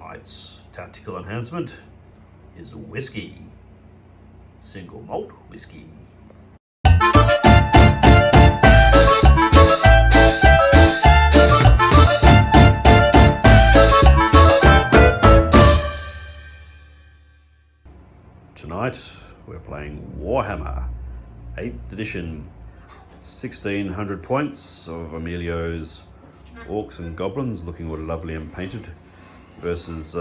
Tonight's tactical enhancement is whiskey. Single malt whiskey. Tonight we're playing Warhammer 8th edition, 1600 points of Emilio's Orcs and Goblins, looking all lovely and painted, versus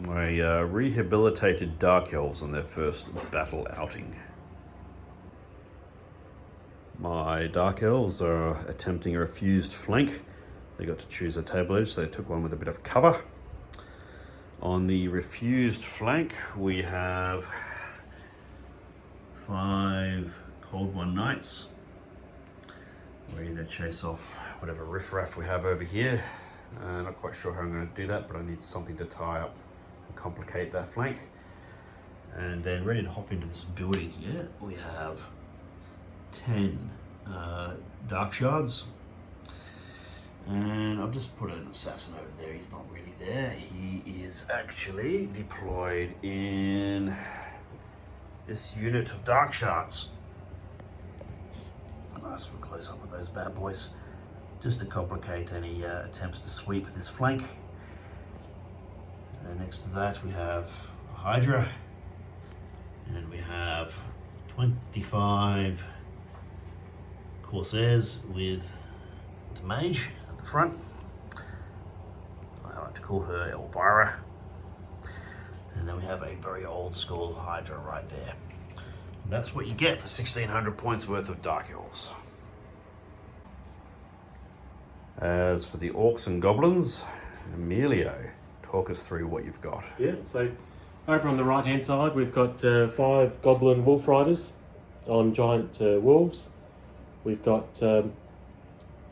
my rehabilitated Dark Elves on their first battle outing. My Dark Elves are attempting a refused flank. They got to choose a table edge, so they took one with a bit of cover. On the refused flank, we have 5 Cold One Knights, ready to chase off whatever riffraff we have over here. Not quite sure how I'm going to do that, but I need something to tie up and complicate that flank. And then ready to hop into this building here, we have 10 Dark Shards. And I've just put an assassin over there. He's not really there. He is actually deployed in this unit of Dark Shards. A nice one close up with those bad boys, just to complicate any attempts to sweep this flank. And next to that we have a Hydra, and we have 25 Corsairs with the Mage at the front. I like to call her Elvira. And then we have a very old school Hydra right there. And that's what you get for 1600 points worth of Dark Elves. As for the Orcs and Goblins, Emilio, talk us through what you've got. Yeah, so over on the right hand side we've got 5 Goblin Wolf Riders on giant wolves. We've got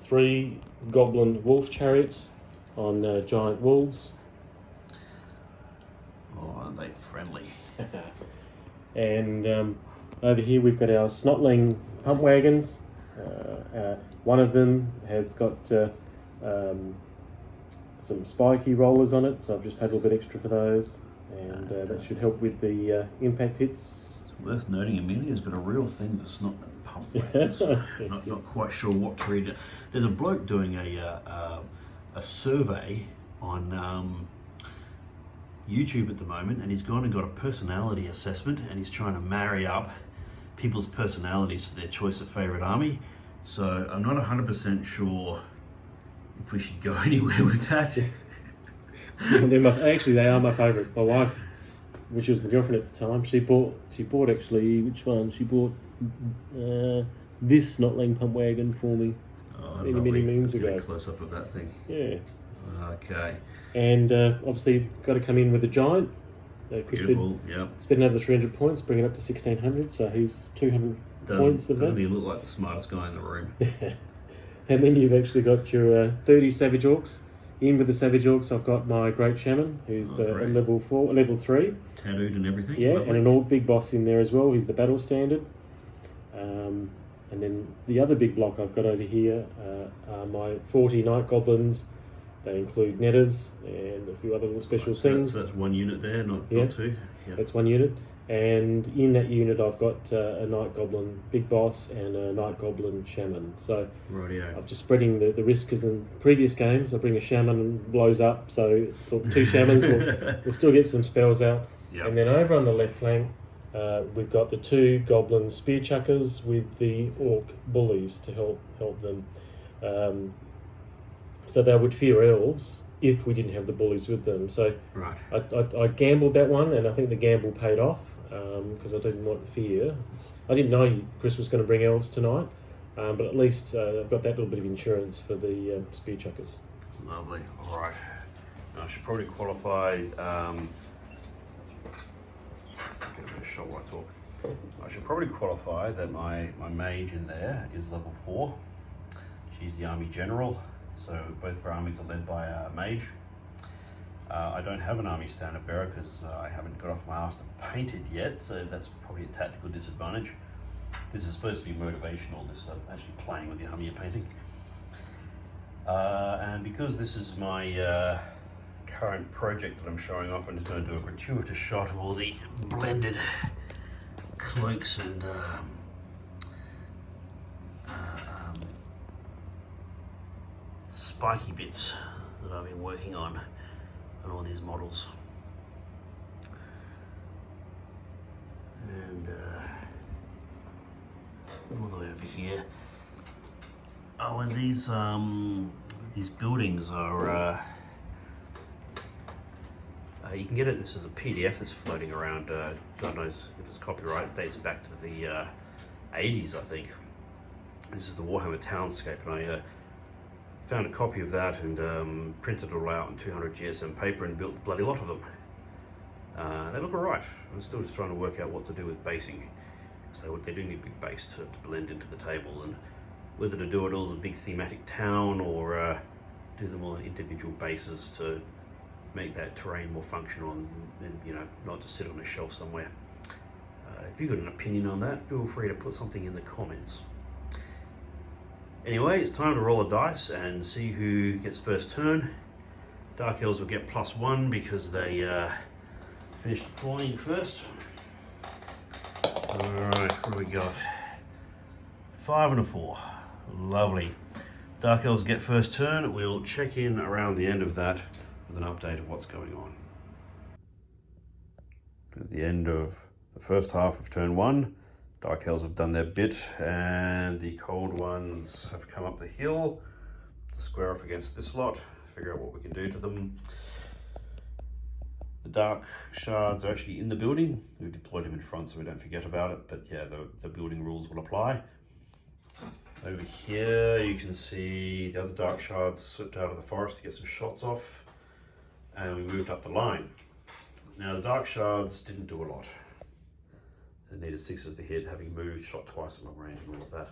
3 Goblin Wolf Chariots on giant wolves. Oh, aren't they friendly? And over here we've got our Snotling pump wagons. One of them has got some spiky rollers on it, so I've just paid a little bit extra for those, and that should help with the impact hits. It's worth noting Emilio's got a real thing for Snotling pump wagons. not quite sure what to read. There's a bloke doing a survey on YouTube at the moment, and he's gone and got a personality assessment, and he's trying to marry up people's personalities to their choice of favourite army. So I'm not 100% sure if we should go anywhere with that. Actually, they are my favourite. My wife, which was my girlfriend at the time, she bought actually, which one? She bought this Snotling pump wagon for me many moons ago. Get a close up of that thing. Yeah. Okay. And obviously got to come in with a giant. Chris Beautiful, said, yeah. spend another 300 points, bring it up to 1600, so he's 200 points of that. Doesn't he look like the smartest guy in the room? And then you've actually got your 30 Savage Orcs. In with the Savage Orcs, I've got my Great Shaman, who's a level 3. Tattooed and everything. Yeah, lovely. and an Orc Big Boss in there as well. He's the battle standard. And then the other big block I've got over here are my 40 Night Goblins. They include netters and a few other little special things. That's one unit there, not 2. Yeah. That's one unit. And in that unit I've got a Night Goblin Big Boss and a Night Goblin Shaman. So rightio. I'm just spreading the risk, because in previous games I bring a Shaman and blows up. So for 2 Shamans we'll still get some spells out. Yep. And then over on the left flank we've got the 2 Goblin Spear Chuckers with the Orc Bullies to help them. So they would fear elves if we didn't have the bullies with them. So right. I gambled that one, and I think the gamble paid off, because I didn't want fear. I didn't know Chris was going to bring elves tonight, but at least I've got that little bit of insurance for the spear chuckers. Lovely. All right. I should probably qualify. Get a bit of a shot while I talk. I should probably qualify that my mage in there is level 4. She's the army general. So both of our armies are led by a mage. I don't have an army standard bearer because I haven't got off my ass to paint it yet, so that's probably a tactical disadvantage. This is supposed to be motivational, this actually playing with the army you're painting. And because this is my current project that I'm showing off. I'm just going to do a gratuitous shot of all the blended cloaks and spiky bits that I've been working on all these models. And all the way over here. Oh, and these buildings are you can get it. This is a PDF that's floating around. God knows if it's copyright. It dates back to the 80s, I think. This is the Warhammer Townscape, and I found a copy of that and printed it all out on 200 GSM paper and built a bloody lot of them. They look alright. I'm still just trying to work out what to do with basing. So they do need big base to blend into the table, and whether to do it all as a big thematic town or do them all on individual bases to make that terrain more functional and you know, not to sit on a shelf somewhere. If you've got an opinion on that, feel free to put something in the comments. Anyway, it's time to roll a dice and see who gets first turn. Dark Elves will get +1 because they finished deploying first. Alright, what do we got? 5 and a 4. Lovely. Dark Elves get first turn. We'll check in around the end of that with an update of what's going on. At the end of the first half of turn 1, Dark Elves have done their bit and the cold ones have come up the hill to square off against this lot, figure out what we can do to them. The dark shards are actually in the building. We've deployed them in front so we don't forget about it, but yeah, the building rules will apply. Over here you can see the other dark shards slipped out of the forest to get some shots off, and we moved up the line. Now the dark shards didn't do a lot. They needed 6s to hit, having moved, shot twice at long range and all of that.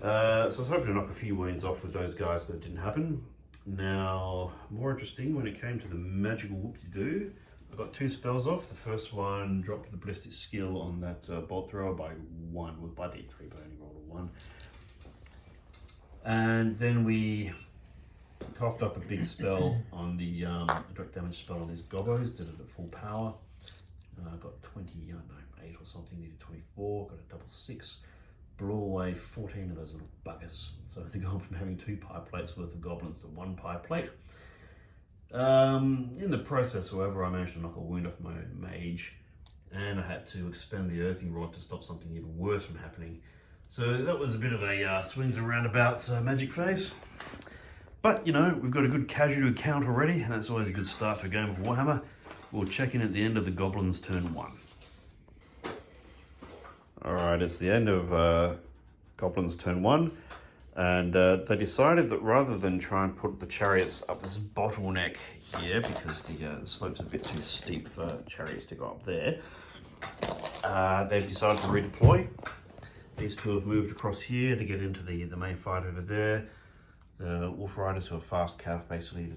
So I was hoping to knock a few wounds off with those guys, but it didn't happen. Now, more interesting, when it came to the magical whoop-de-doo, I got 2 spells off. The first one dropped the ballistic skill on that bolt thrower by 1, well, by D3, but I only rolled a 1. And then we coughed up a big spell on the direct damage spell on these gobos, did it at full power. Got 20, I don't know, 8 or something, needed 24, got a double 6. Blew away 14 of those little buggers. So they've gone from having 2 pie plates worth of goblins to 1 pie plate. In the process, however, I managed to knock a wound off my own mage, and I had to expend the earthing rod to stop something even worse from happening. So that was a bit of a swings and roundabouts magic phase. But, you know, we've got a good casualty count already, and that's always a good start to a game of Warhammer. We'll check in at the end of the goblins turn 1. Alright, it's the end of goblins turn 1, and they decided that rather than try and put the chariots up this bottleneck here, because the slope's a bit too steep for chariots to go up there, they've decided to redeploy. These 2 have moved across here to get into the main fight over there. The wolf riders, who are fast cav, basically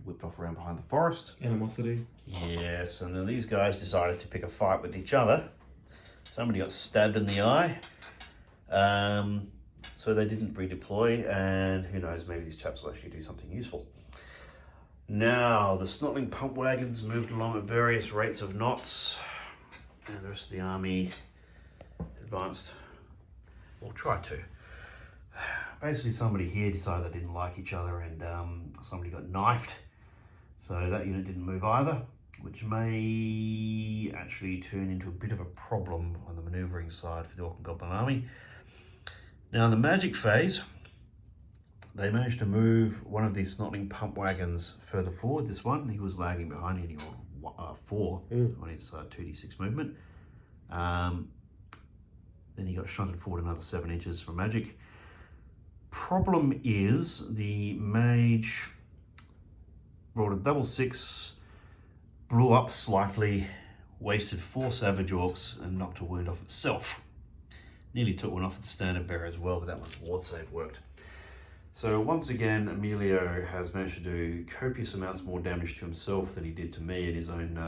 whipped off around behind the forest. Animosity. Yes, and then these guys decided to pick a fight with each other. Somebody got stabbed in the eye, so they didn't redeploy, and who knows, maybe these chaps will actually do something useful. Now, the snotling pump wagons moved along at various rates of knots, and the rest of the army advanced, or tried to. Basically, somebody here decided they didn't like each other, and somebody got knifed, so that unit didn't move either, which may actually turn into a bit of a problem on the manoeuvring side for the Orc and Goblin army. Now in the magic phase, they managed to move one of these snotling pump wagons further forward. This one, he was lagging behind, and he rolled 4 on his 2d6 movement. Then he got shunted forward another 7 inches from magic. Problem is, the mage rolled a double 6, blew up slightly, wasted 4 savage orcs, and knocked a wound off itself. Nearly took one off at the standard bearer as well, but that one's ward save worked. So once again, Emilio has managed to do copious amounts more damage to himself than he did to me in his own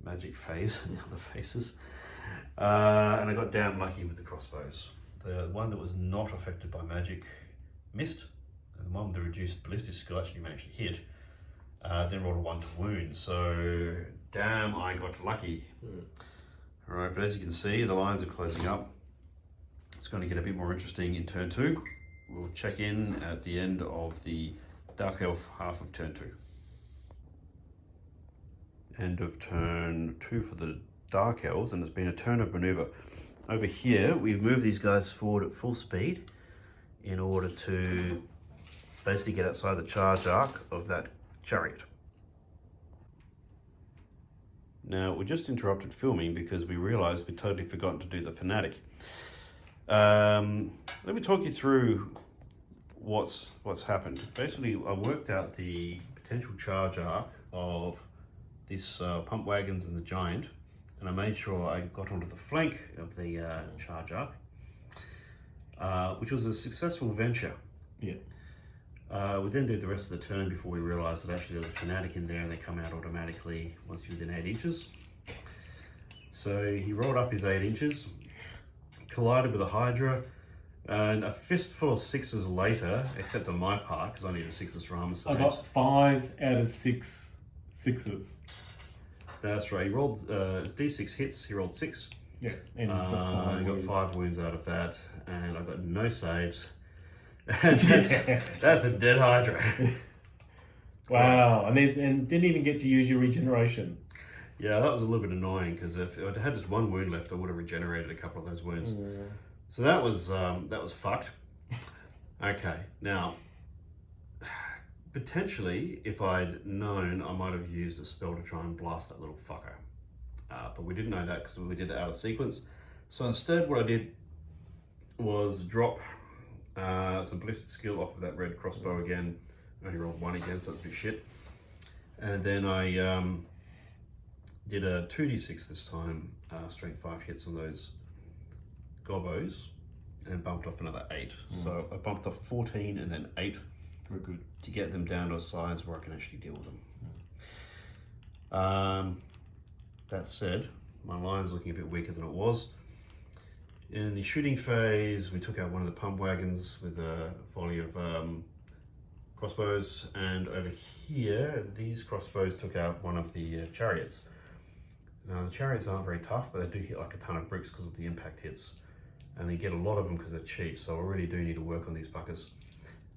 magic phase and the other phases. And I got damn lucky with the crossbows. The one that was not affected by magic missed, and the one with the reduced ballistic skill actually managed to hit. then rolled a 1 to wound. So damn, I got lucky. All right, but as you can see, the lines are closing up. It's going to get a bit more interesting in turn 2. We'll check in at the end of the Dark Elf half of turn 2. End of turn 2 for the Dark Elves, and it's been a turn of maneuver. Over here, we've moved these guys forward at full speed in order to basically get outside the charge arc of that chariot. Now, we just interrupted filming because we realized we'd totally forgotten to do the fanatic. Let me talk you through what's happened. Basically, I worked out the potential charge arc of this pump wagons and the giant, and I made sure I got onto the flank of the charge arc, which was a successful venture. Yeah. We then did the rest of the turn before we realised that actually there's a fanatic in there and they come out automatically once you're within 8 inches. So he rolled up his 8 inches, collided with a Hydra, and a fistful of 6s later, except on my part, because I need a 6 armor saves. I got 5 out of 6 6s. That's right, he rolled his d6 hits, he rolled 6. Yeah, and I got 5 wounds out of that, and I got no saves. That's a dead Hydra. Wow, and didn't even get to use your regeneration. Yeah, that was a little bit annoying because if I had just 1 wound left, I would have regenerated a couple of those wounds. So that was fucked. Okay, now potentially if I'd known, I might have used a spell to try and blast that little fucker, but we didn't know that because we did it out of sequence. So instead, what I did was drop some ballistic skill off of that red crossbow again. I only rolled 1 again, so it's a bit shit. And then I did a 2d6 this time, strength 5 hits on those gobos, and bumped off another 8. So I bumped off 14 and then 8. Very good. To get them down to a size where I can actually deal with them. That said, my line's looking a bit weaker than it was. In the shooting phase, we took out one of the pump wagons with a volley of crossbows, and over here, these crossbows took out one of the chariots. Now, the chariots aren't very tough, but they do hit like a ton of bricks because of the impact hits. And they get a lot of them because they're cheap, so I really do need to work on these fuckers.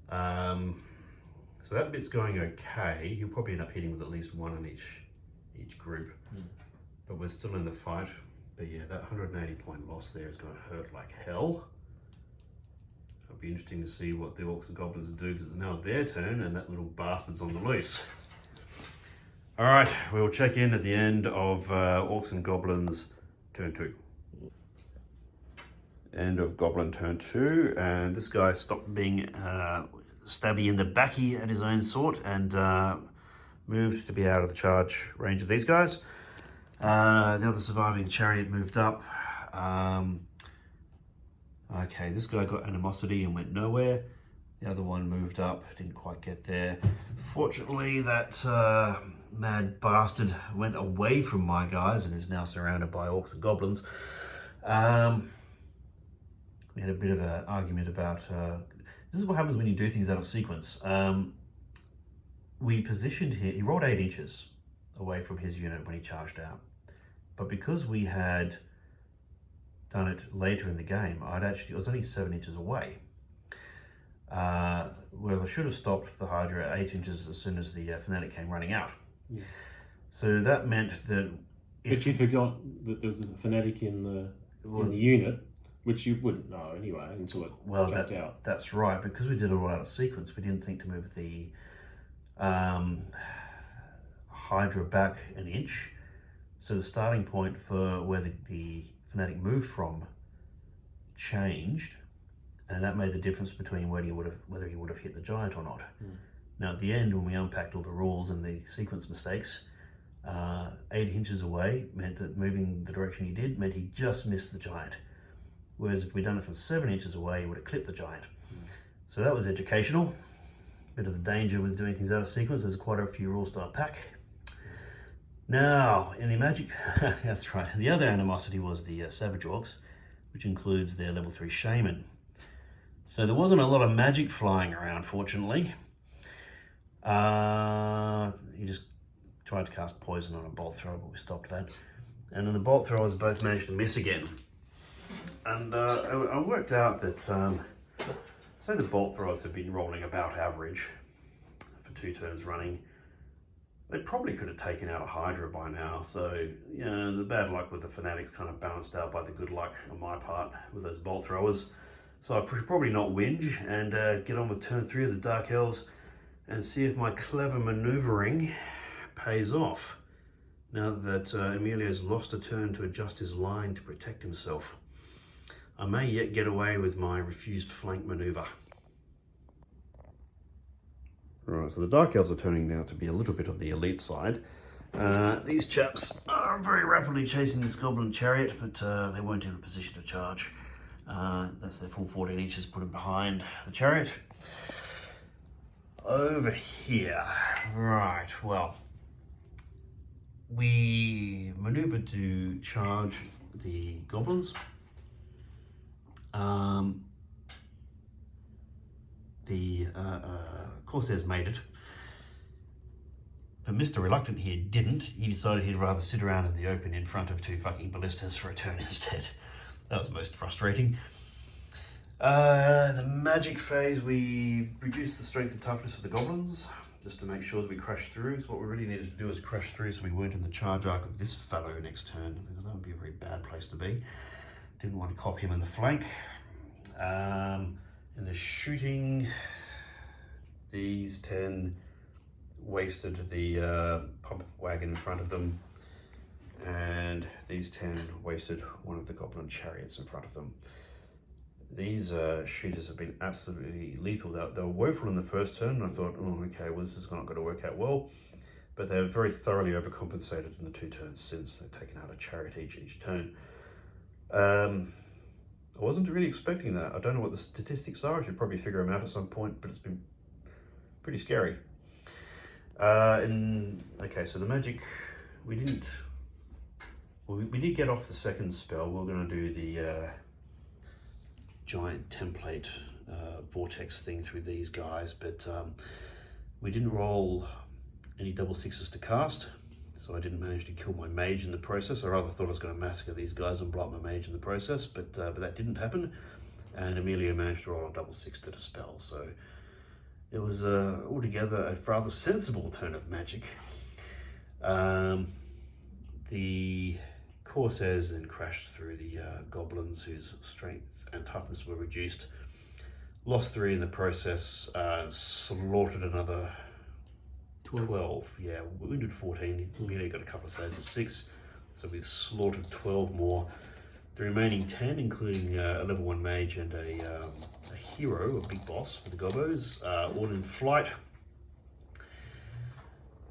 So that bit's going okay. He'll probably end up hitting with at least 1 in each group. But we're still in the fight. But yeah, that 180 point loss there is going to hurt like hell. It'll be interesting to see what the Orcs and Goblins do, because it's now their turn and that little bastard's on the loose. All right, we'll check in at the end of Orcs and Goblins turn 2. End of Goblin turn 2, and this guy stopped being stabby in the backy at his own sort and moved to be out of the charge range of these guys. The other surviving chariot moved up. Okay, this guy got animosity and went nowhere. The other one moved up, didn't quite get there. Fortunately, that mad bastard went away from my guys and is now surrounded by Orcs and Goblins. We had a bit of an argument about, this is what happens when you do things out of sequence. We positioned him, he rolled 8 inches away from his unit when he charged out. But because we had done it later in the game, I was only 7 inches away. Whereas I should have stopped the Hydra at 8 inches as soon as the fanatic came running out. Yeah. So that meant that... But you forgot that there was a fanatic in the unit, which you wouldn't know anyway until it jumped out. That's right, because we did it all out of sequence, we didn't think to move the Hydra back an inch. So the starting point for where the fanatic moved from changed, and that made the difference between whether he would have hit the giant or not. Now at the end, when we unpacked all the rules and the sequence mistakes, 8 inches away meant that moving the direction he did meant he just missed the giant. Whereas if we'd done it from 7 inches away, he would have clipped the giant. So that was educational. Bit of the danger with doing things out of sequence. There's quite a few rules to unpack. Now, in the magic, that's right. The other animosity was the Savage Orcs, which includes their level 3 Shaman. So there wasn't a lot of magic flying around, fortunately. He just tried to cast poison on a bolt thrower, but we stopped that. And then the bolt throwers both managed to miss again. And I worked out that, say the bolt throwers have been rolling about average for 2 turns running. They probably could have taken out a Hydra by now. So, you know, the bad luck with the Fanatics kind of balanced out by the good luck on my part with those bolt throwers. So I should probably not whinge and get on with turn 3 of the Dark Elves and see if my clever maneuvering pays off. Now that Emilio's lost a turn to adjust his line to protect himself. I may yet get away with my refused flank maneuver. Right, so the Dark Elves are turning out to be a little bit on the elite side. These chaps are very rapidly chasing this Goblin chariot, but they weren't in a position to charge. That's their full 14 inches, put them behind the chariot. Over here, right, well, we maneuvered to charge the Goblins. The Corsairs made it, but Mr. Reluctant here didn't. He decided he'd rather sit around in the open in front of 2 fucking ballistas for a turn instead. That was most frustrating. The magic phase, we reduced the strength and toughness of the Goblins just to make sure that we crashed through. So what we really needed to do was crash through so we weren't in the charge arc of this fellow next turn, because that would be a very bad place to be. Didn't want to cop him in the flank. In the shooting, these 10 wasted the pump wagon in front of them, and these 10 wasted one of the Goblin chariots in front of them. These shooters have been absolutely lethal. They were woeful in the first turn, and I thought, oh, okay, well, this is not going to work out well. But they're very thoroughly overcompensated in the 2 turns since. They've taken out a chariot each turn. I wasn't really expecting that. I don't know what the statistics are. I should probably figure them out at some point, but it's been pretty scary. Okay, so the magic, we did get off the second spell. We're going to do the giant template vortex thing through these guys, but we didn't roll any double 6s to cast, so I didn't manage to kill my mage in the process. I rather thought I was going to massacre these guys and blow up my mage in the process, but that didn't happen, and Emilio managed to roll a double 6 to dispel, so it was altogether a rather sensible turn of magic. The Corsairs then crashed through the Goblins, whose strength and toughness were reduced, lost 3 in the process, slaughtered another 12. Yeah, we wounded 14. Emilio got a couple of saves of 6, so we slaughtered 12 more. The remaining 10, including a level 1 mage and a hero, a big boss for the Gobos, all in flight.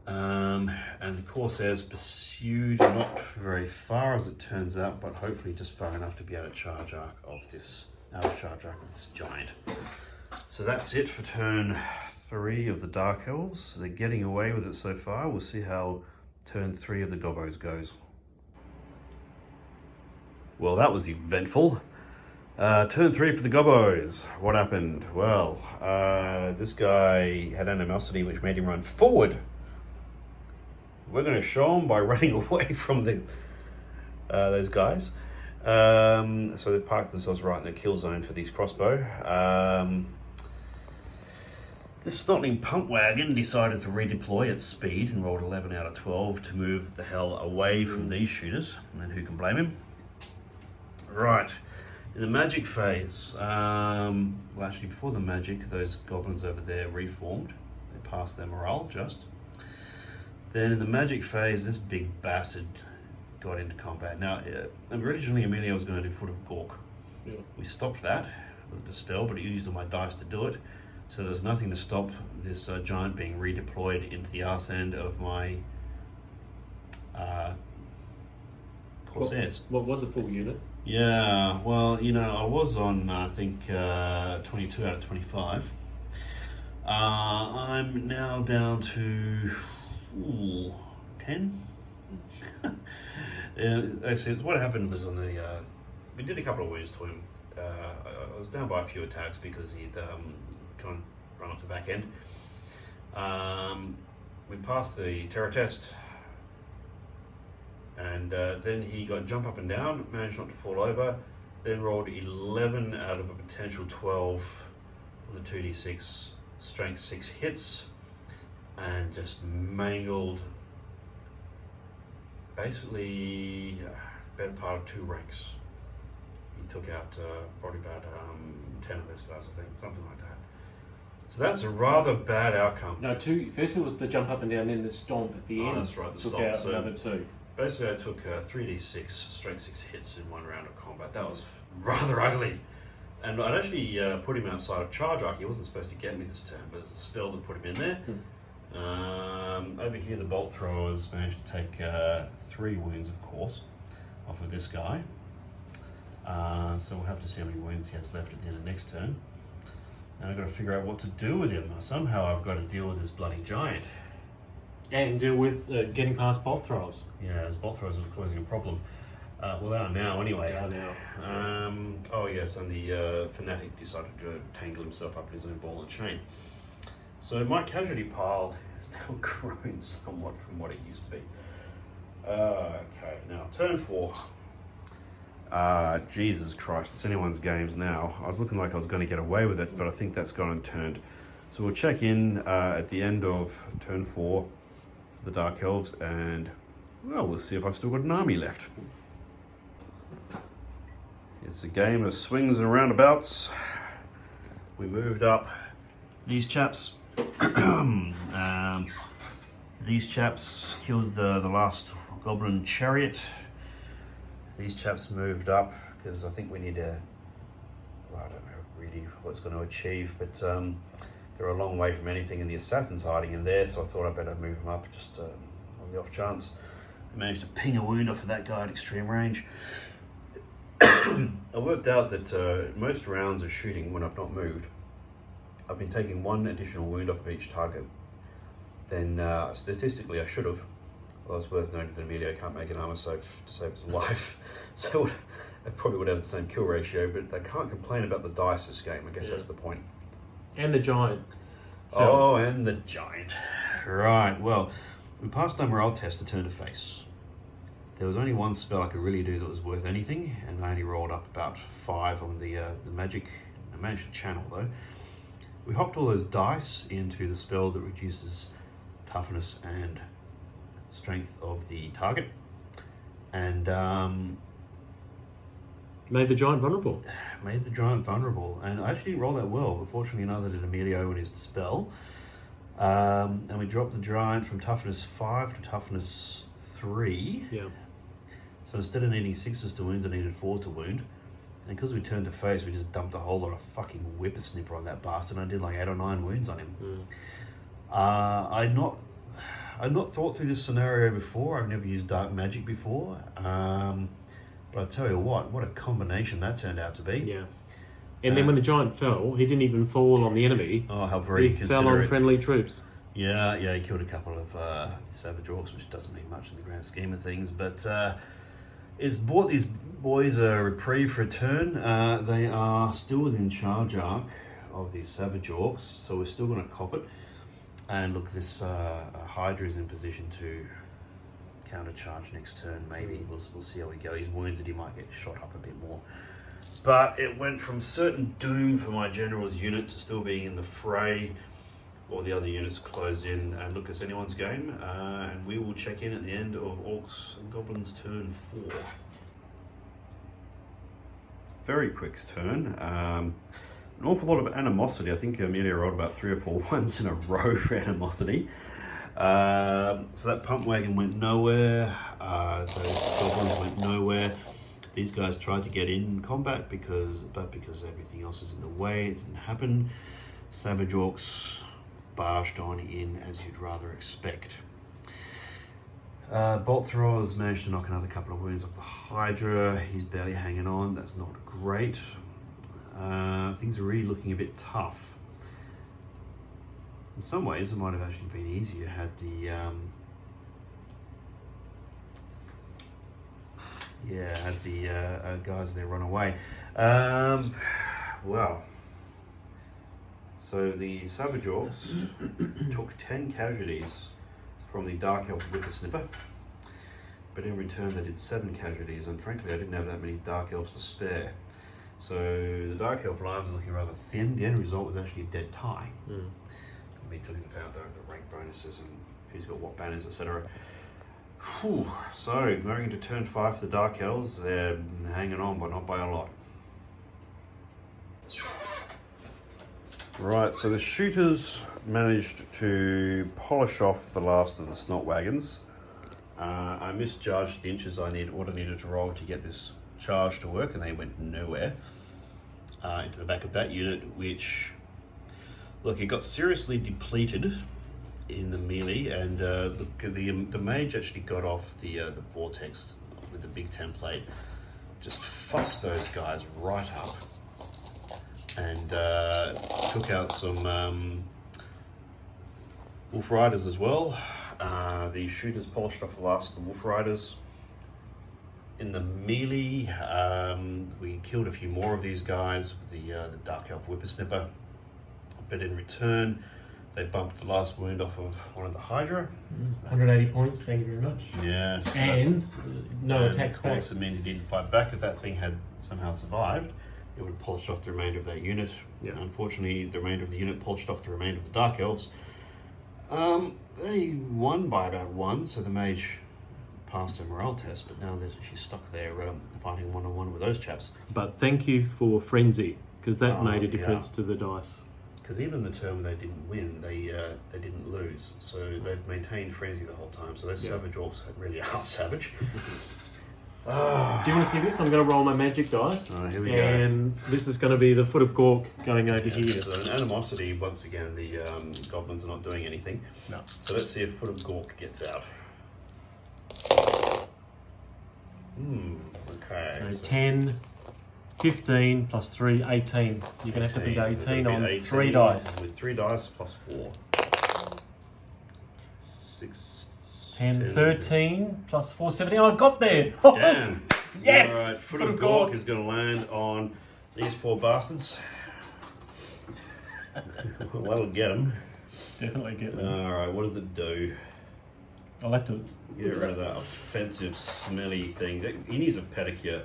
And the Corsairs pursued not very far, as it turns out, but hopefully just far enough to be out of charge arc of this giant. So that's it for turn 3 of the Dark Elves. They're getting away with it so far. We'll see how turn 3 of the Gobos goes. Well, that was eventful. Turn 3 for the Gobos. What happened? Well, this guy had animosity which made him run forward. We're going to show him by running away from those guys. So they parked themselves right in the kill zone for these crossbow. This snotling pump wagon decided to redeploy at speed and rolled 11 out of 12 to move the hell away from these shooters, and who can blame him? Right, in the magic phase, well actually before the magic, those goblins over there reformed. They passed their morale just. Then in the magic phase, this big bastard got into combat. Now, originally Emilio was going to do Foot of Gork. Yeah. We stopped that with Dispel, but he used all my dice to do it. So there's nothing to stop this giant being redeployed into the arse end of my Corsairs. What was a full unit? Yeah, well, you know, I was on, I think, 22 out of 25. I'm now down to 10. Actually, what happened was on the, we did a couple of wounds to him. I was down by a few attacks because he'd kind of run up the back end. We passed the terror test, and then he got jump up and down, managed not to fall over, then rolled 11 out of a potential 12 on the 2d6, strength 6 hits, and just mangled basically better part of 2 ranks. He took out probably about 10 of those guys, I think, something like that. So that's a rather bad outcome. No, 2. First it was the jump up and down, then the stomp at the end. Oh, that's right, the took stomp. out So another 2. basically, I took 3d6, strength 6 hits in 1 round of combat. That was rather ugly. And I'd actually put him outside of charge arc. He wasn't supposed to get me this turn, but it's the spell that put him in there. Over here, the bolt throwers managed to take 3 wounds, of course, off of this guy. So we'll have to see how many wounds he has left at the end of next turn. And I've got to figure out what to do with him. Somehow I've got to deal with this bloody giant. And deal with getting past bolt throwers. Yeah, his bolt throwers are causing a problem. Well, they are now anyway. They are now. Oh yes, and the fanatic decided to tangle himself up in his own ball and chain. So my casualty pile has now grown somewhat from what it used to be. Okay, now turn 4. Jesus Christ, it's anyone's games now. I was looking like I was going to get away with it, but I think that's gone unturned. So we'll check in at the end of turn 4 for the Dark Elves, and well, we'll see if I've still got an army left. It's a game of swings and roundabouts. We moved up these chaps. These chaps killed the last goblin chariot. These chaps moved up because I think we need to, well, I don't know really what it's going to achieve, but they're a long way from anything, and the assassin's hiding in there, so I thought I'd better move them up just on the off chance. I managed to ping a wound off of that guy at extreme range. I worked out that most rounds of shooting, when I've not moved, I've been taking 1 additional wound off of each target. Then statistically I should have. Well, it's worth noting that Emilio can't make an armor save to save his life, so I probably would have the same kill ratio, but they can't complain about the dice this game. I guess that's the point. And the giant. Oh, and the giant. Right, well, we passed our morale test to turn to face. There was only 1 spell I could really do that was worth anything, and I only rolled up about 5 on the magic. I managed to channel though. We hopped all those dice into the spell that reduces toughness and strength of the target, and made the giant vulnerable. Made the giant vulnerable, and I actually didn't roll that well, but fortunately neither did Emilio and his dispel. And we dropped the giant from toughness 5 to toughness 3. Yeah. So instead of needing 6s to wound, I needed 4 to wound. And because we turned to face, we just dumped a whole lot of fucking whippersnipper on that bastard, and I did like 8 or 9 wounds on him. I'd not thought through this scenario before. I've never used dark magic before. But I tell you what a combination that turned out to be. Yeah. And then when the giant fell, he didn't even fall on the enemy. Oh, how very He fell on friendly troops. Yeah, he killed a couple of savage orcs, which doesn't mean much in the grand scheme of things, but it's bought these boys a reprieve for a turn. They are still within charge arc of these savage orcs, so we're still going to cop it. And look, this Hydra is in position to countercharge next turn, maybe. We'll see how we go. He's wounded, he might get shot up a bit more. But it went from certain doom for my general's unit to still being in the fray, while the other units close in. And look, it's anyone's game, and we will check in at the end of Orcs and Goblins turn 4. Very quick turn. An awful lot of animosity. I think Emilio rolled about 3 or 4 ones in a row for animosity. So that pump wagon went nowhere. So goblins went nowhere. These guys tried to get in combat because everything else was in the way, it didn't happen. Savage orcs barged on in as you'd rather expect. Bolt throwers managed to knock another couple of wounds off the Hydra. He's barely hanging on. That's not great. Things are really looking a bit tough. In some ways, it might have actually been easier had the guys there run away. Well, So the Savage Orcs took 10 casualties from the Dark Elf Whippersnipper, but in return they did 7 casualties, and frankly I didn't have that many Dark Elves to spare. So the Dark Elf lines are looking rather thin. The end result was actually a dead tie. Me talking about the rank bonuses and who's got what banners, etc. So going into turn 5 for the Dark Elves, they're hanging on, but not by a lot. Right, so the shooters managed to polish off the last of the snot wagons. I misjudged the inches I needed to roll to get this charge to work, and they went nowhere into the back of that unit, which, look, it got seriously depleted in the melee, and look, the mage actually got off the vortex with the big template, just fucked those guys right up, and took out some wolf riders as well. The shooters polished off the last of the wolf riders. In the melee, we killed a few more of these guys with the Dark Elf Whippersnipper, but in return they bumped the last wound off of one of the Hydra. 180 points, thank you very much. Yes. And no attacks back. Of course, it meant he didn't fight back. If that thing had somehow survived, it would have polished off the remainder of that unit. Yeah. Unfortunately, the remainder of the unit polished off the remainder of the Dark Elves. They won by about 1, so the mage passed her morale test, but now she's stuck there fighting one-on-one with those chaps. But thank you for Frenzy, because that made a difference to the dice. Because even the term they didn't win, they didn't lose, so they've maintained frenzy the whole time. So those Savage Orcs really are savage. Do you want to see this? I'm going to roll my magic dice. Here we go. And this is going to be the Foot of Gork going over here. So an animosity, once again, the goblins are not doing anything. No. So let's see if Foot of Gork gets out. Okay. So 10, 15 plus 3, 18. You're going to have to beat 18 on 18 3 dice. With 3 dice plus 4. 6, 10, 13 plus 4, 17. Oh, I got there! Damn. Yes! Alright, Foot of Gork is going to land on these 4 bastards. Well, that'll get them. Definitely get them. Alright, what does it do? I'll have to Get rid of that offensive, smelly thing. He needs a pedicure.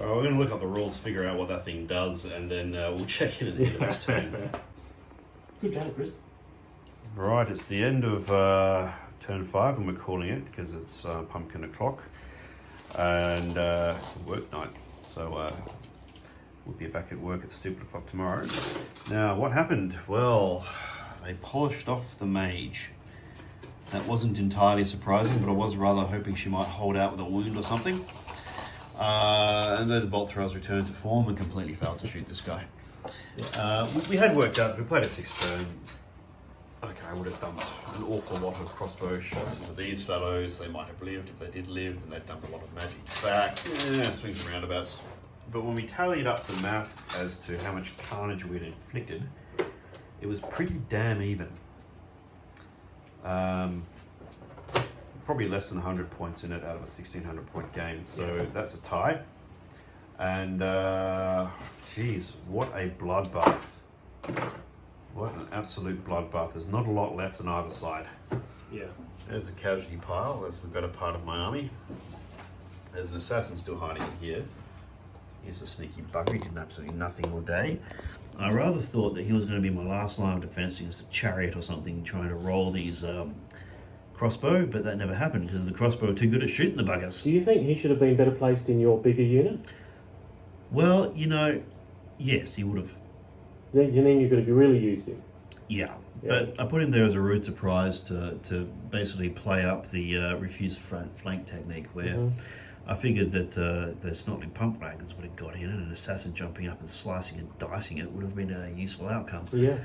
Alright, we're going to look up the rules, figure out what that thing does, and then we'll check in at the end of this turn. Good game, Chris. Right, it's the end of turn 5, and we're calling it because it's pumpkin o'clock, and it's a work night, so we'll be back at work at stupid o'clock tomorrow. Now, what happened? Well, they polished off the mage. That wasn't entirely surprising, but I was rather hoping she might hold out with a wound or something. And those bolt throws returned to form and completely failed to shoot this guy. We had worked out, we played a 6th turn. Okay, I would have dumped an awful lot of crossbow shots into these fellows. They might have lived. If they did live, then they'd dump a lot of magic back. Swings and roundabouts. But when we tallied up the math as to how much carnage we'd inflicted, it was pretty damn even. Probably less than 100 points in it out of a 1,600 point game. So that's a tie. And, geez, what a bloodbath. What an absolute bloodbath. There's not a lot left on either side. Yeah. There's the casualty pile. That's the better part of my army. There's an assassin still hiding in here. Here's a sneaky bugger. He did absolutely nothing all day. I rather thought that he was going to be my last line of defense against a chariot or something trying to roll these crossbow, but that never happened because the crossbow were too good at shooting the buggers. Do you think he should have been better placed in your bigger unit? Well, you know, yes, he would have. You mean you could have really used him? Yeah, but I put him there as a rude surprise to basically play up the refuse flank technique where I figured that the snotly pump wagons would have got in and an assassin jumping up and slicing and dicing it would have been a useful outcome. Yeah,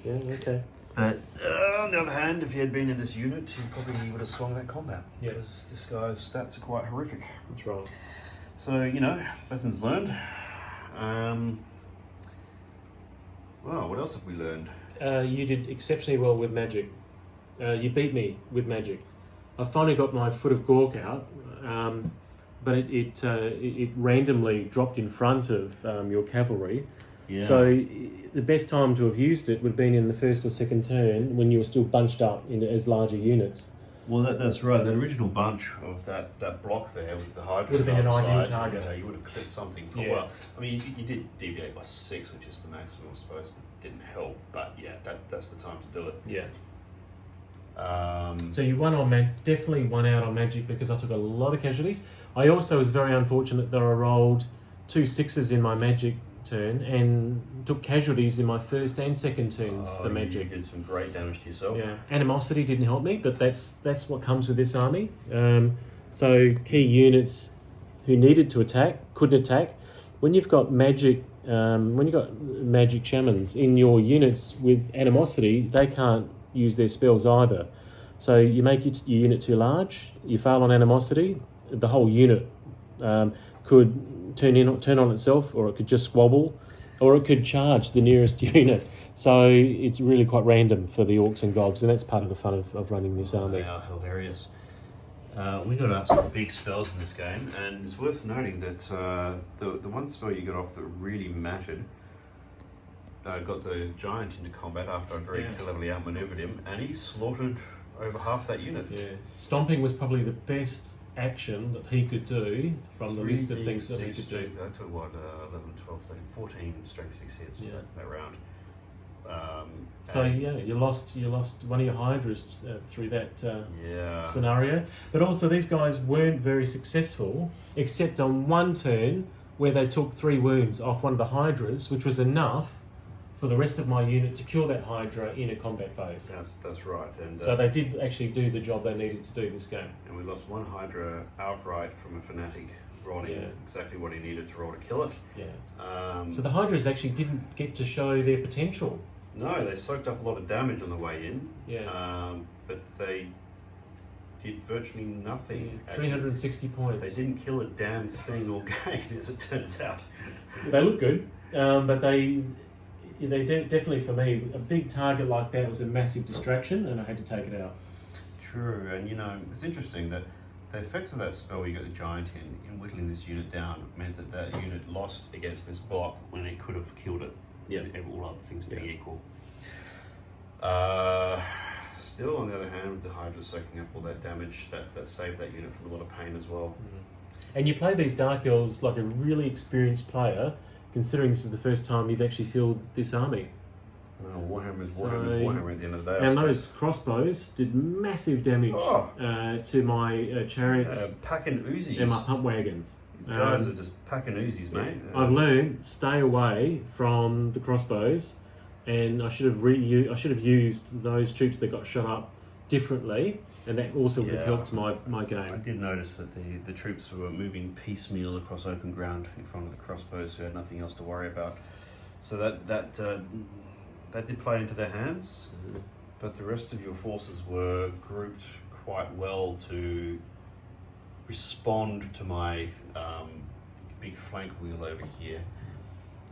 okay. But on the other hand, if he had been in this unit, he probably would have swung that combat because this guy's stats are quite horrific. That's right. So, you know, lessons learned. Well, what else have we learned? You did exceptionally well with magic. You beat me with magic. I finally got my Foot of Gork out, but it randomly dropped in front of your cavalry, Yeah. So the best time to have used it would have been in the first or second turn when you were still bunched up in as larger units. Well, that's right. That original bunch of that block there with the Hydra Would have been an ideal side, target. You would have clipped something. Yeah. Well, I mean, you did deviate by 6, which is the maximum, I suppose, but didn't help. But yeah, that's the time to do it. Yeah. Um, So you won on definitely won out on Magic because I took a lot of casualties. I also was very unfortunate that I rolled 2 6s in my Magic turn and took casualties in my first and second turns for Magic. You did some great damage to yourself. Yeah, animosity didn't help me, but that's what comes with this army. So key units who needed to attack couldn't attack. When you've got magic shamans in your units with animosity, they can't use their spells either. So you make your unit too large, you fail on animosity, the whole unit could turn on itself, or it could just squabble, or it could charge the nearest unit. So it's really quite random for the Orcs and Gobs, and that's part of the fun of running this army. They are hilarious. We got some big spells in this game, and it's worth noting that the one spell you got off that really mattered got the giant into combat after I very cleverly outmaneuvered him, and he slaughtered over half that unit. Yeah, stomping was probably the best action that he could do from the list of things that he could do. I took 11, 12, 13, 14 strength 6 hits that round. So you lost one of your Hydras through that scenario. But also these guys weren't very successful, except on one turn where they took 3 wounds off one of the Hydras, which was enough for the rest of my unit to kill that Hydra in a combat phase. That's right. And so they did actually do the job they needed to do this game. And we lost one Hydra outright from a fanatic rolling exactly what he needed to roll to kill it. Yeah. So the Hydras actually didn't get to show their potential. No, they soaked up a lot of damage on the way in. Yeah. But they did virtually nothing. 360 points. They didn't kill a damn thing all game, as it turns out. They look good, but they definitely, for me, a big target like that was a massive distraction, and I had to take it out. True, and it's interesting that the effects of that spell you got the giant in whittling this unit down meant that unit lost against this block when it could have killed it. Yeah, all other things being equal. Still, on the other hand, with the Hydra soaking up all that damage, that saved that unit from a lot of pain as well. And you play these Dark Elves like a really experienced player, considering this is the first time you've actually fielded this army. Warhammer is Warhammer at the end of the day. And those crossbows did massive damage to my chariots packing Uzis. and my pump wagons. These guys are just packing Uzis, mate. I've learned stay away from the crossbows, and I should have used those troops that got shot up differently, and that also would have helped my game. I did notice that the troops were moving piecemeal across open ground in front of the crossbows, who had nothing else to worry about. So that did play into their hands, but the rest of your forces were grouped quite well to respond to my big flank wheel over here.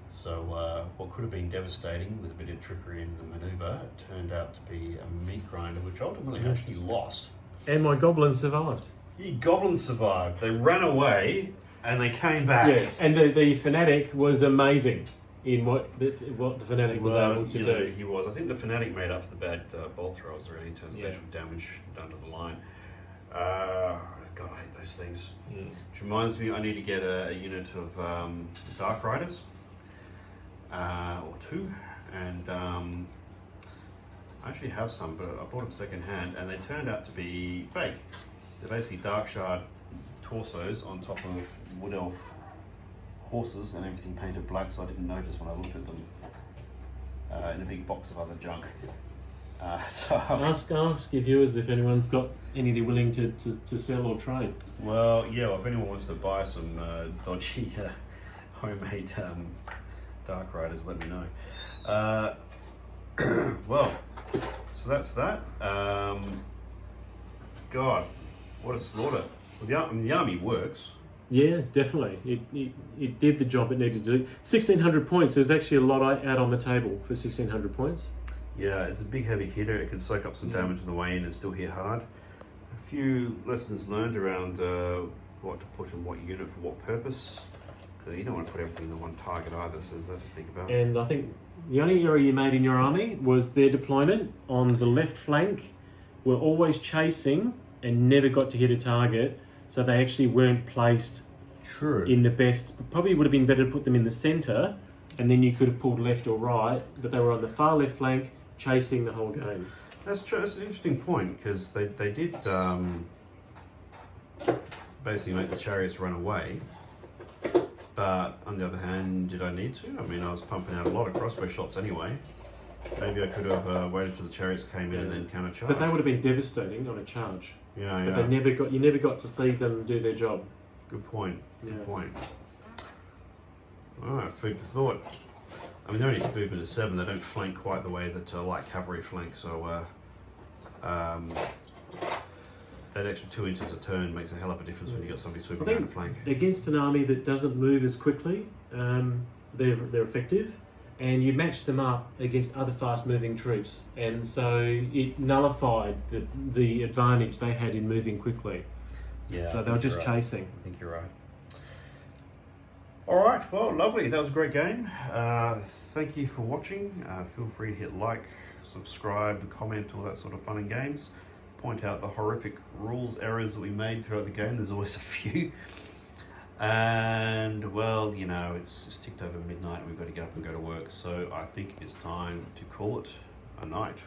So what could have been devastating with a bit of trickery in the manoeuvre turned out to be a meat grinder, which ultimately actually lost. And my goblins survived. The goblins survived. They ran away and they came back. Yeah, and the fanatic was amazing in what the fanatic was able to do. He was. I think the fanatic made up for the bad ball throws really in terms of actual damage done to the line. God, I hate those things. Which reminds me, I need to get a unit of Dark Riders, or 2, and I actually have some, but I bought them second hand, and they turned out to be fake. They're basically Dark Shard torsos on top of Wood Elf horses and everything painted black, so I didn't notice when I looked at them in a big box of other junk. So ask your viewers if anyone's got any they're willing to sell or trade. Well, yeah, if anyone wants to buy some dodgy homemade Dark Riders, let me know. Well, so that's that. God, what a slaughter. Well, the army works. Yeah, definitely. It did the job it needed to do. 1,600 points. There's actually a lot out on the table for 1,600 points. Yeah, it's a big heavy hitter. It can soak up some damage on the way in and still hit hard. A few lessons learned around what to put in what unit for what purpose. You don't want to put everything on one target either, so there's that to think about. And I think the only error you made in your army was their deployment on the left flank were always chasing and never got to hit a target, so they actually weren't placed True. in the best. Probably would have been better to put them in the centre, and then you could have pulled left or right, but they were on the far left flank chasing the whole game. That's true. That's an interesting point, because they did basically make the chariots run away. But on the other hand, did I need to? I mean, I was pumping out a lot of crossbow shots anyway. Maybe I could have waited till the chariots came in and then counter-charged. But they would have been devastating on a charge. Yeah, but yeah. you never got to see them do their job. Good point. Good Yeah. point. All right, food for thought. I mean, they're only movement to 7. They don't flank quite the way that like cavalry flank. So that extra 2 inches a turn makes a hell of a difference when you got somebody swooping down the flank. Against an army that doesn't move as quickly, they're effective, and you match them up against other fast-moving troops, and so it nullified the advantage they had in moving quickly. Yeah. So they were just chasing. I think you're right. All right, well, lovely. That was a great game. Thank you for watching. Feel free to hit like, subscribe, comment, all that sort of fun and games. Point out the horrific rules errors that we made throughout the game. There's always a few. And, well, you know, it's ticked over midnight and we've got to get up and go to work. So I think it's time to call it a night.